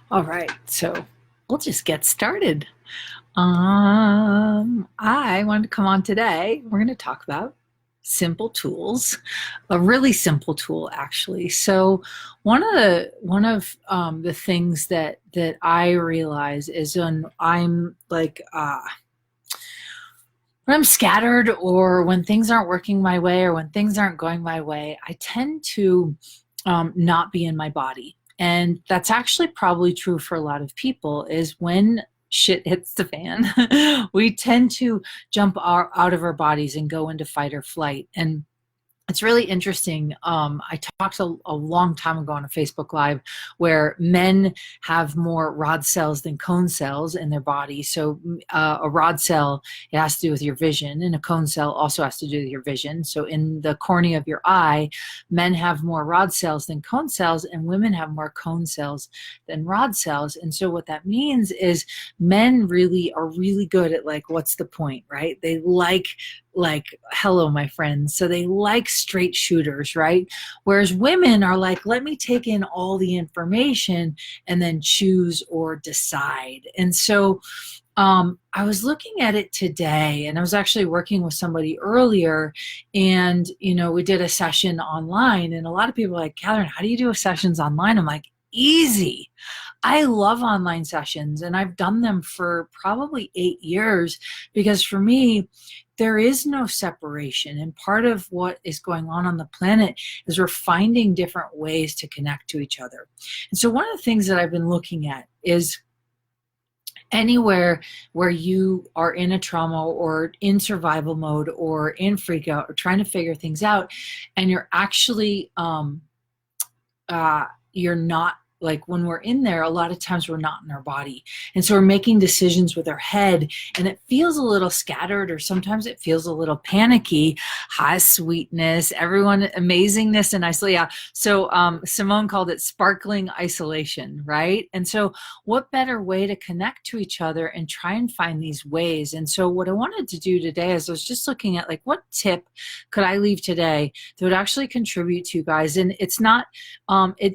All right, so we'll just get started. I wanted to come on today. We're going to talk about simple tools, a really simple tool, actually. So one of the things that I realize is when I'm scattered or when things aren't working my way or when things aren't going my way, I tend to not be in my body. And that's actually probably true for a lot of people is when shit hits the fan, we tend to out of our bodies and go into fight or flight. And it's really interesting. I talked a long time ago on a Facebook Live where men have more rod cells than cone cells in their body. So a rod cell, it has to do with your vision, and a cone cell also has to do with your vision. So in the cornea of your eye, men have more rod cells than cone cells, and women have more cone cells than rod cells. And so what that means is men really are really good at like, what's the point, right? They like hello my friends, so they like straight shooters, right? Whereas women are like, let me take in all the information and then choose or decide. And so I was looking at it today, and I was actually working with somebody earlier, and we did a session online, and a lot of people are like, Catherine, how do you do sessions online? I'm like, easy. I love online sessions, and I've done them for probably 8 years because for me, there is no separation. And part of what is going on the planet is we're finding different ways to connect to each other. And so, one of the things that I've been looking at is anywhere where you are in a trauma or in survival mode or in freak out or trying to figure things out, and you're actually, you're not like when we're in there, a lot of times we're not in our body. And so we're making decisions with our head and it feels a little scattered or sometimes it feels a little panicky. High sweetness, everyone, amazingness and isolation. Yeah. So Simone called it sparkling isolation, right? And so what better way to connect to each other and try and find these ways? And so what I wanted to do today is I was just looking at like, what tip could I leave today that would actually contribute to you guys? And it's not,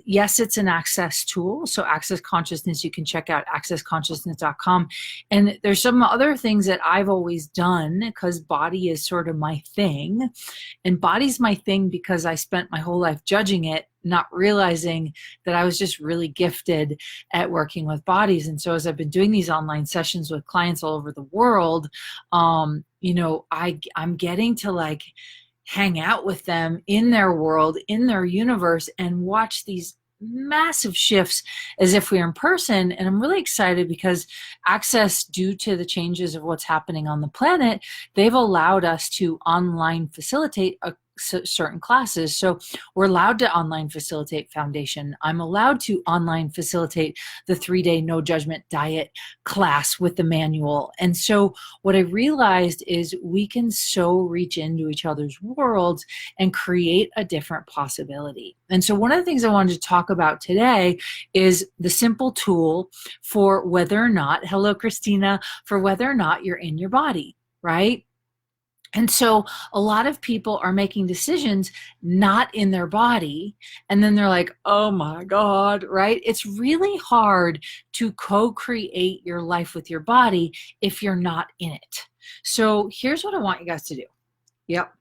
yes, it's an access tool. So Access Consciousness, you can check out accessconsciousness.com. And there's some other things that I've always done because body is sort of my thing. And body's my thing because I spent my whole life judging it, not realizing that I was just really gifted at working with bodies. And so as I've been doing these online sessions with clients all over the world, I'm getting to like hang out with them in their world, in their universe, and watch these massive shifts as if we are in person. And I'm really excited because Access, due to the changes of what's happening on the planet, they've allowed us to online facilitate certain classes. So we're allowed to online facilitate foundation. I'm allowed to online facilitate the 3-day no judgment diet class with the manual. And so what I realized is we can so reach into each other's worlds and create a different possibility. And so one of the things I wanted to talk about today is the simple tool for whether or not, hello, Christina, for whether or not you're in your body, right? And so a lot of people are making decisions not in their body. And then they're like, oh my God, right? It's really hard to co-create your life with your body if you're not in it. So here's what I want you guys to do. Yep.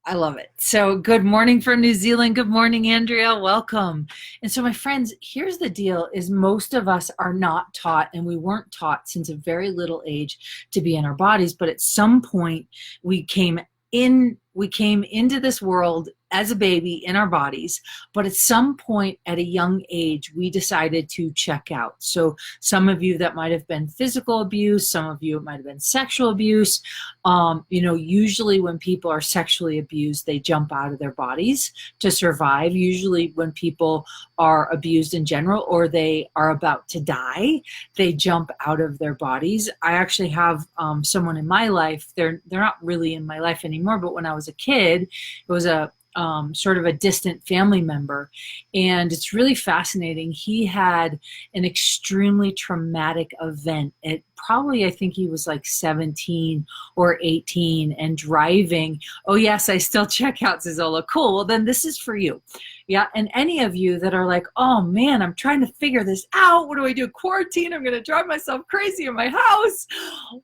I love it. So good morning from New Zealand. Good morning, Andrea. Welcome. And so my friends, here's the deal is most of us are not taught, and we weren't taught since a very little age to be in our bodies. But at some point we came into this world as a baby in our bodies, but at some point at a young age, we decided to check out. So some of you that might have been physical abuse, some of you it might have been sexual abuse. Usually when people are sexually abused, they jump out of their bodies to survive. Usually when people are abused in general or they are about to die, they jump out of their bodies. I actually have someone in my life, they're not really in my life anymore, but when I was a kid, it was a sort of a distant family member. And it's really fascinating. He had an extremely traumatic event. I think he was like 17 or 18 and driving. Oh yes, I still check out, says Ola. Cool. Well, then this is for you. Yeah. And any of you that are like, oh man, I'm trying to figure this out. What do I do? Quarantine. I'm going to drive myself crazy in my house.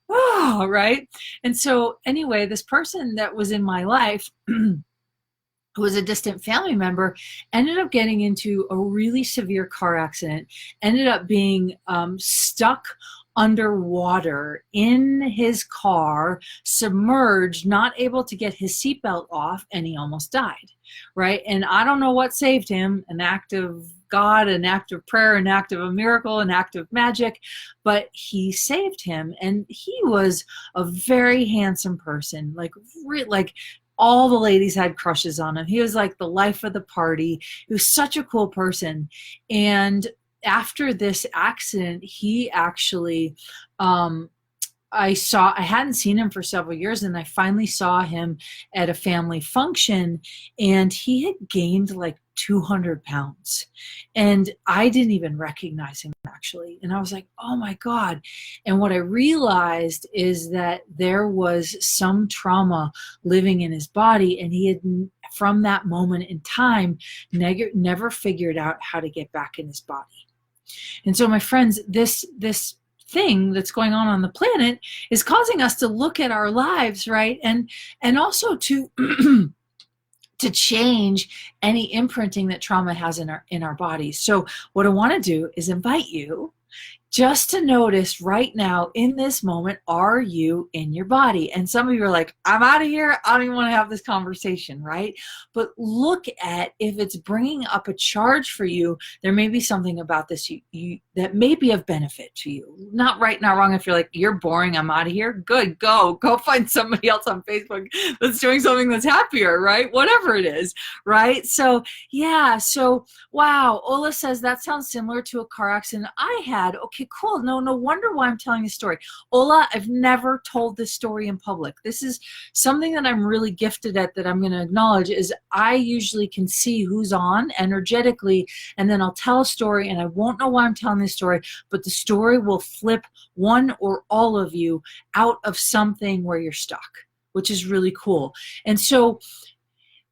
Oh, right. And so anyway, this person that was in my life, who was a distant family member, ended up getting into a really severe car accident, ended up being stuck underwater in his car, submerged, not able to get his seatbelt off, and he almost died, right? And I don't know what saved him, an act of God, an act of prayer, an act of a miracle, an act of magic, but he saved him. And he was a very handsome person, like all the ladies had crushes on him. He was like the life of the party. He was such a cool person. And after this accident, he actually, I hadn't seen him for several years, and I finally saw him at a family function, and he had gained like 200 pounds. And I didn't even recognize him actually. And I was like, oh my God. And what I realized is that there was some trauma living in his body, and he had, from that moment in time, never figured out how to get back in his body. And so, my friends, this thing that's going on the planet is causing us to look at our lives, right? And also to to change any imprinting that trauma has in our bodies. So what I want to do is invite you just to notice right now in this moment, are you in your body? And some of you are like, I'm out of here. I don't even want to have this conversation, right? But look at if it's bringing up a charge for you. There may be something about this that may be of benefit to you. Not right, not wrong. If you're like, you're boring, I'm out of here. Good, go find somebody else on Facebook that's doing something that's happier, right? Whatever it is, right? So yeah, so wow. Ola says that sounds similar to a car accident I had. Okay, cool. No wonder why I'm telling this story. Ola, I've never told this story in public. This is something that I'm really gifted at, that I'm going to acknowledge, is I usually can see who's on energetically, and then I'll tell a story, and I won't know why I'm telling this story, but the story will flip one or all of you out of something where you're stuck, which is really cool. And so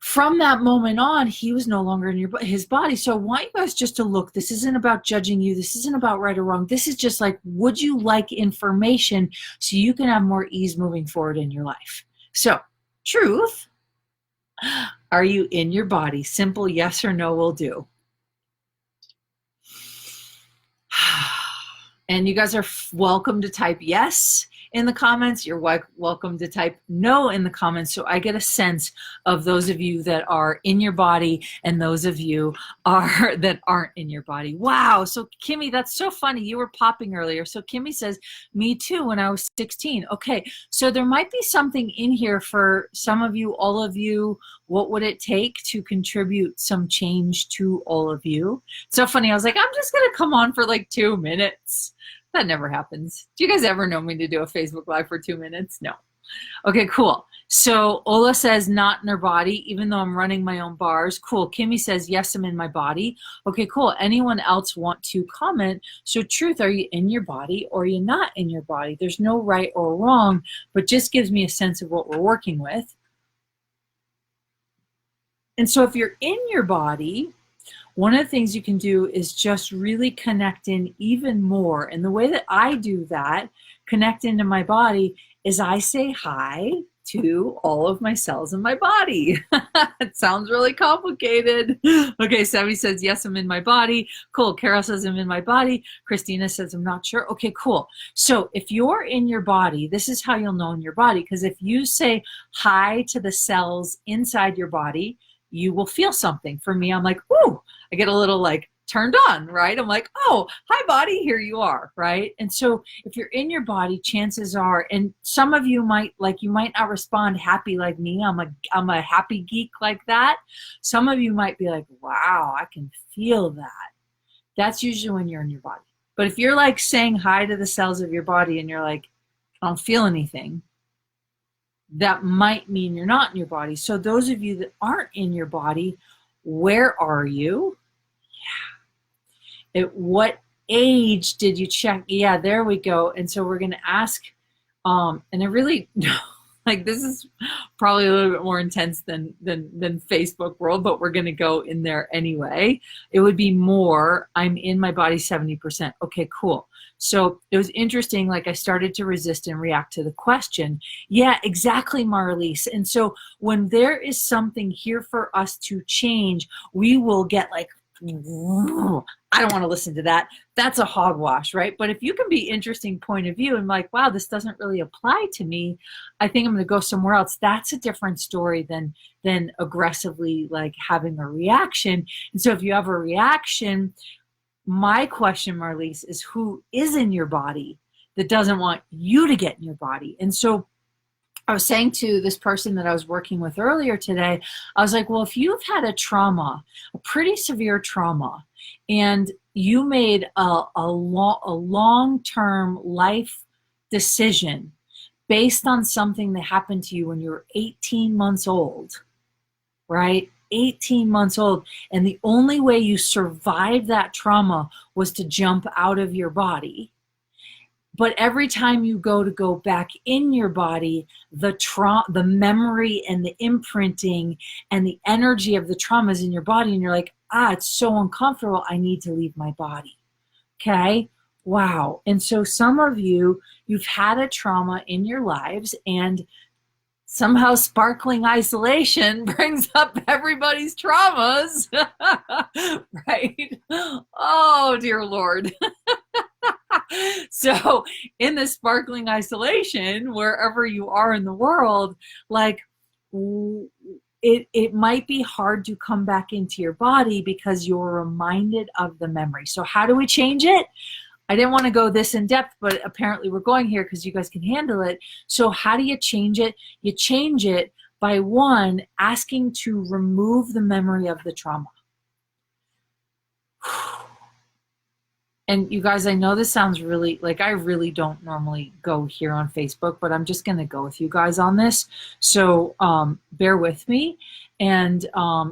from that moment on, he was no longer in his body. So I want you guys just to look. This isn't about judging you. This isn't about right or wrong. This is just like, would you like information so you can have more ease moving forward in your life? So, truth, are you in your body? Simple yes or no will do. And you guys are welcome to type yes in the comments. You're welcome to type no in the comments, so I get a sense of those of you that are in your body and those of you that aren't in your body. Wow. So Kimmy, that's so funny. You were popping earlier. So Kimmy says, me too, when I was 16. Okay. So there might be something in here for some of you, all of you. What would it take to contribute some change to all of you? So funny. I was like, I'm just going to come on for like 2 minutes. That never happens. Do you guys ever know me to do a Facebook Live for 2 minutes? No. Okay, cool. So Ola says not in her body, even though I'm running my own bars. Cool. Kimmy says, yes, I'm in my body. Okay, cool. Anyone else want to comment? So truth, are you in your body or are you not in your body? There's no right or wrong, but just gives me a sense of what we're working with. And so if you're in your body, one of the things you can do is just really connect in even more. And the way that I do that, connect into my body, is I say hi to all of my cells in my body. It sounds really complicated. Okay, Savvy says, yes, I'm in my body. Cool. Carol says, I'm in my body. Christina says, I'm not sure. Okay, cool. So if you're in your body, this is how you'll know in your body. Because if you say hi to the cells inside your body, you will feel something. For me, I'm like, ooh, I get a little like turned on, right? I'm like, oh, hi body, here you are, right? And so if you're in your body, chances are, and some of you might not respond happy like me. I'm a happy geek like that. Some of you might be like, wow, I can feel that. That's usually when you're in your body. But if you're like saying hi to the cells of your body and you're like, I don't feel anything, that might mean you're not in your body. So those of you that aren't in your body, where are you? Yeah. At what age did you check? Yeah, there we go. And so we're going to ask, and I really, like this is probably a little bit more intense than Facebook world, but we're going to go in there anyway. It would be more, I'm in my body 70%. Okay, cool. So it was interesting. Like I started to resist and react to the question. Yeah, exactly, Marlise. And so when there is something here for us to change, we will get like, I don't want to listen to that. That's a hogwash, right? But if you can be interesting point of view and like, wow, this doesn't really apply to me, I think I'm going to go somewhere else. That's a different story than aggressively like having a reaction. And so if you have a reaction, my question, Marlise, is who is in your body that doesn't want you to get in your body? And so I was saying to this person that I was working with earlier today, I was like, well, if you've had a trauma, a pretty severe trauma, and you made a long-term life decision based on something that happened to you when you were 18 months old, right? 18 months old. And the only way you survived that trauma was to jump out of your body. But every time you go back in your body, the memory and the imprinting and the energy of the trauma is in your body, and you're like, it's so uncomfortable. I need to leave my body. Okay. Wow. And so some of you've had a trauma in your lives, and somehow sparkling isolation brings up everybody's traumas. Right? Oh, dear Lord. So in this sparkling isolation, wherever you are in the world, like it might be hard to come back into your body because you're reminded of the memory. So how do we change it? I didn't want to go this in depth, but apparently we're going here because you guys can handle it. So how do you change it? You change it by, one, asking to remove the memory of the trauma. And you guys, I know this sounds really, like I really don't normally go here on Facebook, but I'm just going to go with you guys on this. So bear with me. And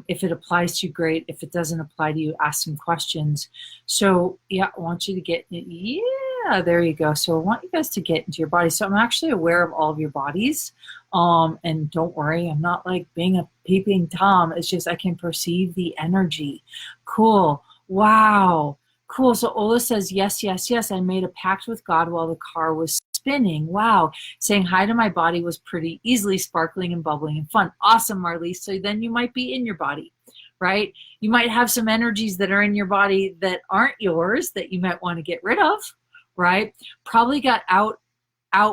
if it applies to you, great. If it doesn't apply to you, ask some questions. So yeah, I want you to get, yeah, there you go. So I want you guys to get into your body. So I'm actually aware of all of your bodies. And don't worry, I'm not like being a peeping Tom. It's just I can perceive the energy. Cool. Wow. Cool. So Ola says, yes, yes, yes. I made a pact with God while the car was spinning. Wow. Saying hi to my body was pretty easily sparkling and bubbling and fun. Awesome, Marlise. So then you might be in your body, right? You might have some energies that are in your body that aren't yours that you might want to get rid of, right? Probably got out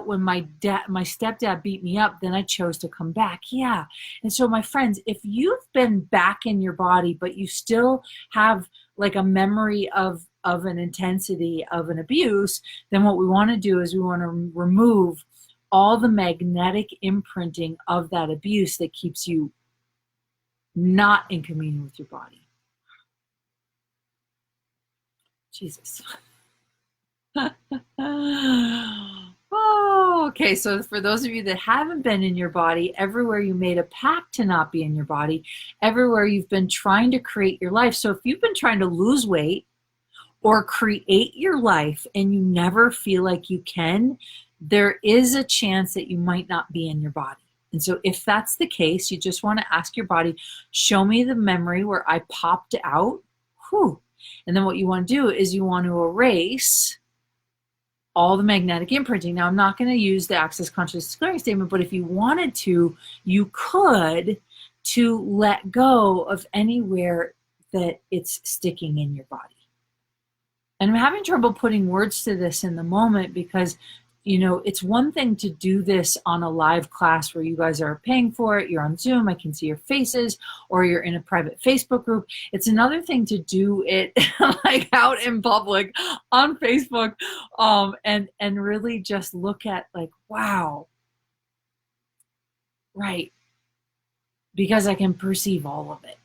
when my stepdad beat me up, then I chose to come back. Yeah. And so my friends, if you've been back in your body, but you still have like a memory of an intensity of an abuse, then what we want to do is we want to remove all the magnetic imprinting of that abuse that keeps you not in communion with your body. Jesus. Oh, okay. So for those of you that haven't been in your body, everywhere you made a pact to not be in your body, everywhere you've been trying to create your life. So if you've been trying to lose weight or create your life and you never feel like you can, there is a chance that you might not be in your body. And so if that's the case, you just want to ask your body, show me the memory where I popped out. Whew. And then what you want to do is you want to erase all the magnetic imprinting. Now, I'm not going to use the Access Consciousness Clearing Statement, but if you wanted to, you could, to let go of anywhere that it's sticking in your body. And I'm having trouble putting words to this in the moment because, you know, it's one thing to do this on a live class where you guys are paying for it, you're on Zoom, I can see your faces, or you're in a private Facebook group. It's another thing to do it like out in public on Facebook, and really just look at like, wow, right, because I can perceive all of it.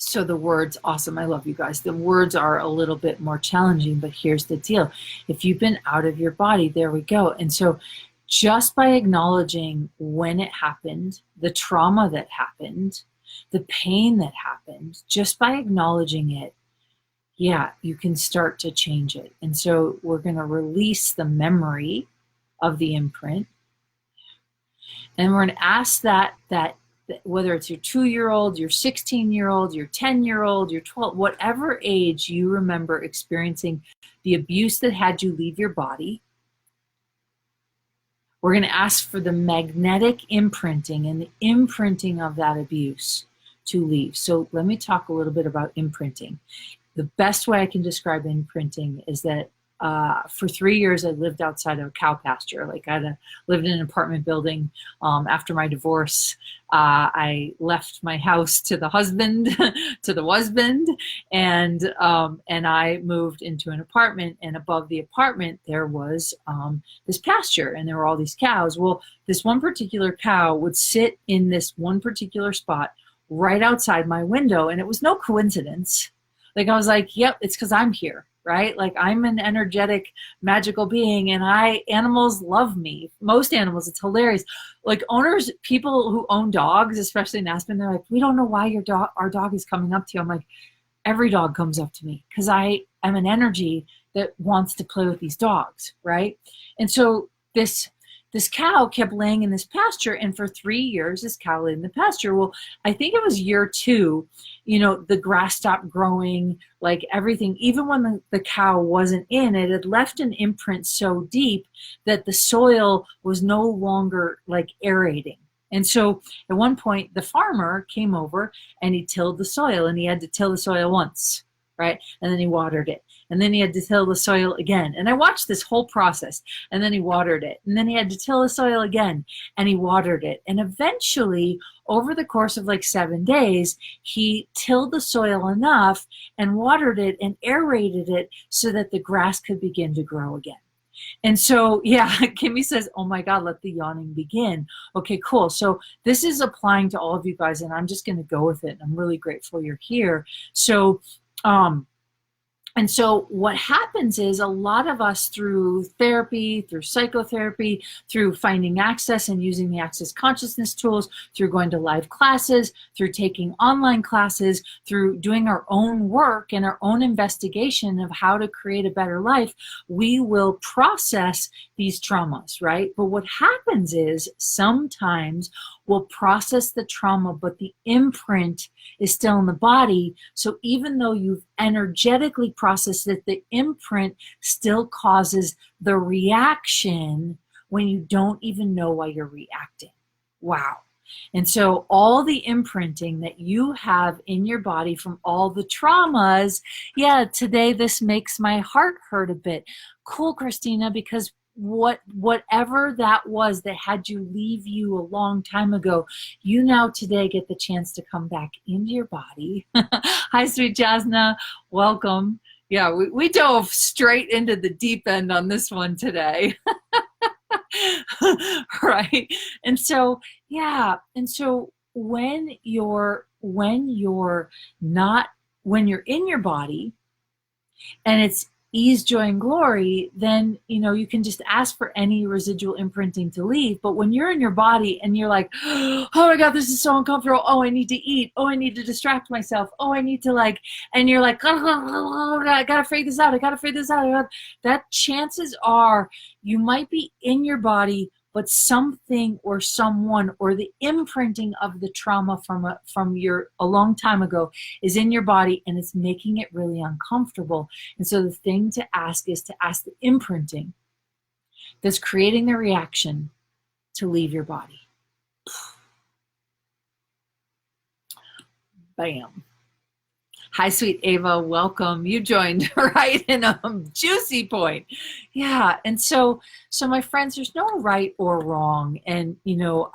So the words, awesome. I love you guys. The words are a little bit more challenging, but here's the deal. If you've been out of your body, there we go. And so just by acknowledging when it happened, the trauma that happened, the pain that happened, just by acknowledging it, yeah, you can start to change it. And so we're going to release the memory of the imprint. And we're going to ask that whether it's your 2-year-old, your 16-year-old, your 10-year-old, your 12, whatever age you remember experiencing the abuse that had you leave your body, we're going to ask for the magnetic imprinting and the imprinting of that abuse to leave. So let me talk a little bit about imprinting. The best way I can describe imprinting is that for 3 years I lived outside of a cow pasture. Like I lived in an apartment building. After my divorce, I left my house to the husband, and I moved into an apartment. And above the apartment there was this pasture, and there were all these cows. Well, this one particular cow would sit in this one particular spot right outside my window, and it was no coincidence. Like I was like, yep, it's because I'm here. Right? Like I'm an energetic, magical being, and animals love me. Most animals, it's hilarious. Like owners, people who own dogs, especially in Aspen, they're like, we don't know why our dog is coming up to you. I'm like, every dog comes up to me because I am an energy that wants to play with these dogs, right? And so this cow kept laying in this pasture, and for 3 years this cow lay in the pasture. Well, I think it was year 2, the grass stopped growing, like everything. Even when the cow wasn't in, it had left an imprint so deep that the soil was no longer like aerating. And so at one point the farmer came over and he tilled the soil, and he had to till the soil once, right? And then he watered it. And then he had to till the soil again. And I watched this whole process. And then he watered it. And then he had to till the soil again. And he watered it. And eventually, over the course of like 7 days, he tilled the soil enough and watered it and aerated it so that the grass could begin to grow again. And so, yeah, Kimmy says, oh my God, let the yawning begin. Okay, cool. So this is applying to all of you guys, and I'm just going to go with it. I'm really grateful you're here. So, and so what happens is a lot of us, through therapy, through psychotherapy, through finding access and using the Access Consciousness tools, through going to live classes, through taking online classes, through doing our own work and our own investigation of how to create a better life, we will process these traumas, right? But what happens is sometimes we'll process the trauma, but the imprint is still in the body. So even though you've energetically processed it, the imprint still causes the reaction when you don't even know why you're reacting. Wow. And so all the imprinting that you have in your body from all the traumas, yeah, today this makes my heart hurt a bit. Cool, Christina, because whatever that was that had you leave you a long time ago, you now today get the chance to come back into your body. Hi, sweet Jasna. Welcome. Yeah, we dove straight into the deep end on this one today. Right? And so, yeah. And so when you're in your body and it's ease, joy, and glory, then, you can just ask for any residual imprinting to leave. But when you're in your body and you're like, oh my God, this is so uncomfortable. Oh, I need to eat. Oh, I need to distract myself. Oh, I need to and you're like, I got to figure this out. I got to figure this out. That chances are you might be in your body, but something or someone or the imprinting of the trauma from a long time ago is in your body, and it's making it really uncomfortable. And so the thing to ask is to ask the imprinting that's creating the reaction to leave your body. Bam. Hi, sweet Ava, welcome. You joined right in a juicy point. Yeah, and so my friends, there's no right or wrong. And,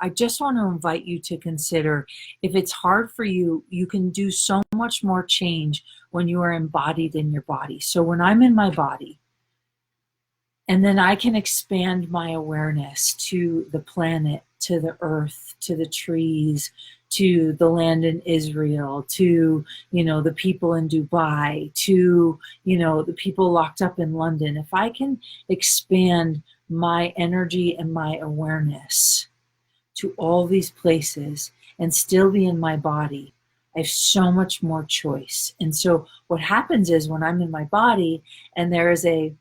I just want to invite you to consider, if it's hard for you, you can do so much more change when you are embodied in your body. So when I'm in my body, and then I can expand my awareness to the planet, to the earth, to the trees, to the land in Israel, to, the people in Dubai, to, the people locked up in London. If I can expand my energy and my awareness to all these places and still be in my body, I have so much more choice. And so what happens is when I'm in my body and there is a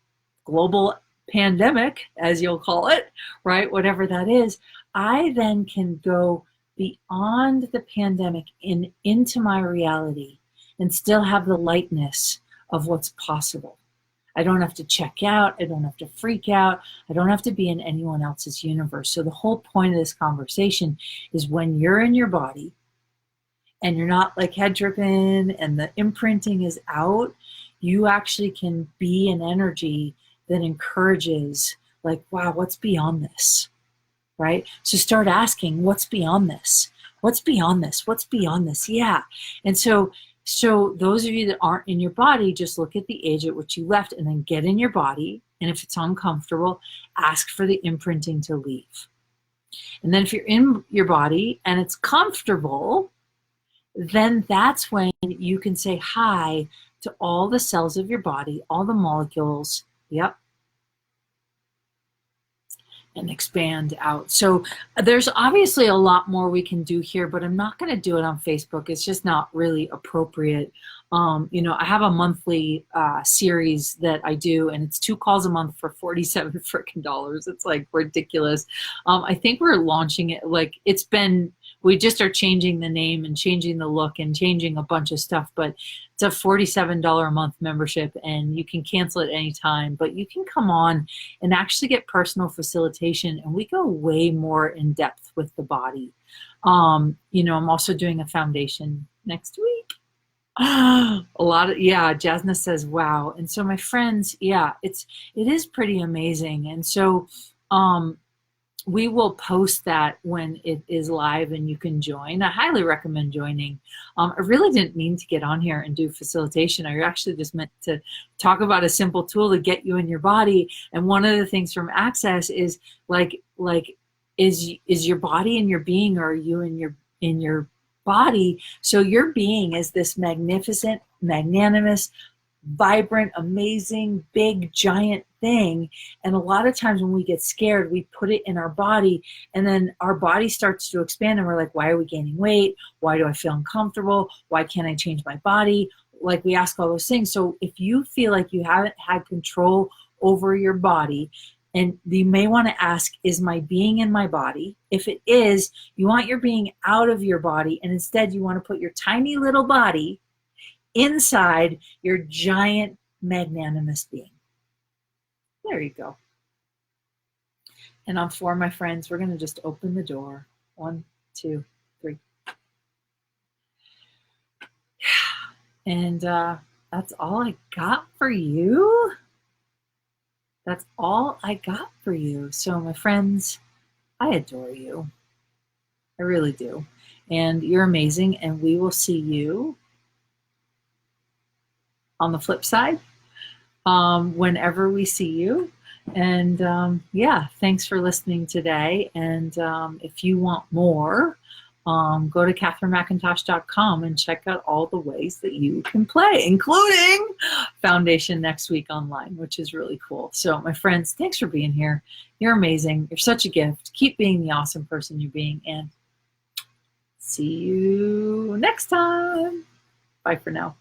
global pandemic, as you'll call it, right? Whatever that is, I then can go beyond the pandemic and into my reality and still have the lightness of what's possible. I don't have to check out. I don't have to freak out. I don't have to be in anyone else's universe. So the whole point of this conversation is when you're in your body and you're not like head tripping and the imprinting is out, you actually can be an energy that encourages, like, wow, what's beyond this? Right? So start asking, what's beyond this? What's beyond this? What's beyond this? Yeah. And so those of you that aren't in your body, just look at the age at which you left and then get in your body. And if it's uncomfortable, ask for the imprinting to leave. And then if you're in your body and it's comfortable, then that's when you can say hi to all the cells of your body, all the molecules. Yep. And expand out. So there's obviously a lot more we can do here, but I'm not going to do it on Facebook. It's just not really appropriate. I have a monthly series that I do, and it's 2 calls a month for 47 freaking dollars. It's like ridiculous. I think we're launching it. Like we just are changing the name and changing the look and changing a bunch of stuff, but it's a $47 a month membership and you can cancel it anytime, but you can come on and actually get personal facilitation, and we go way more in depth with the body. I'm also doing a foundation next week. Jasna says, wow. And so my friends, it is pretty amazing. And so, we will post that when it is live and you can join. I highly recommend joining. I really didn't mean to get on here and do facilitation. I actually just meant to talk about a simple tool to get you in your body. And one of the things from Access is is your body in your being, or are you in your body? So your being is this magnificent, magnanimous, vibrant, amazing, big, giant thing. And a lot of times when we get scared, we put it in our body, and then our body starts to expand, and we're like, why are we gaining weight? Why do I feel uncomfortable? Why can't I change my body? Like, we ask all those things. So if you feel like you haven't had control over your body, and you may want to ask, is my being in my body? If it is, you want your being out of your body, and instead you want to put your tiny little body inside your giant magnanimous being. There you go. And on 4, my friends, we're going to just open the door. 1, 2, 3. And that's all I got for you. That's all I got for you. So my friends, I adore you. I really do. And you're amazing. And we will see you on the flip side, whenever we see you. And thanks for listening today. And if you want more, go to CatherineMcIntosh.com and check out all the ways that you can play, including Foundation next week online, which is really cool. So my friends, thanks for being here. You're amazing. You're such a gift. Keep being the awesome person you're being, and see you next time. Bye for now.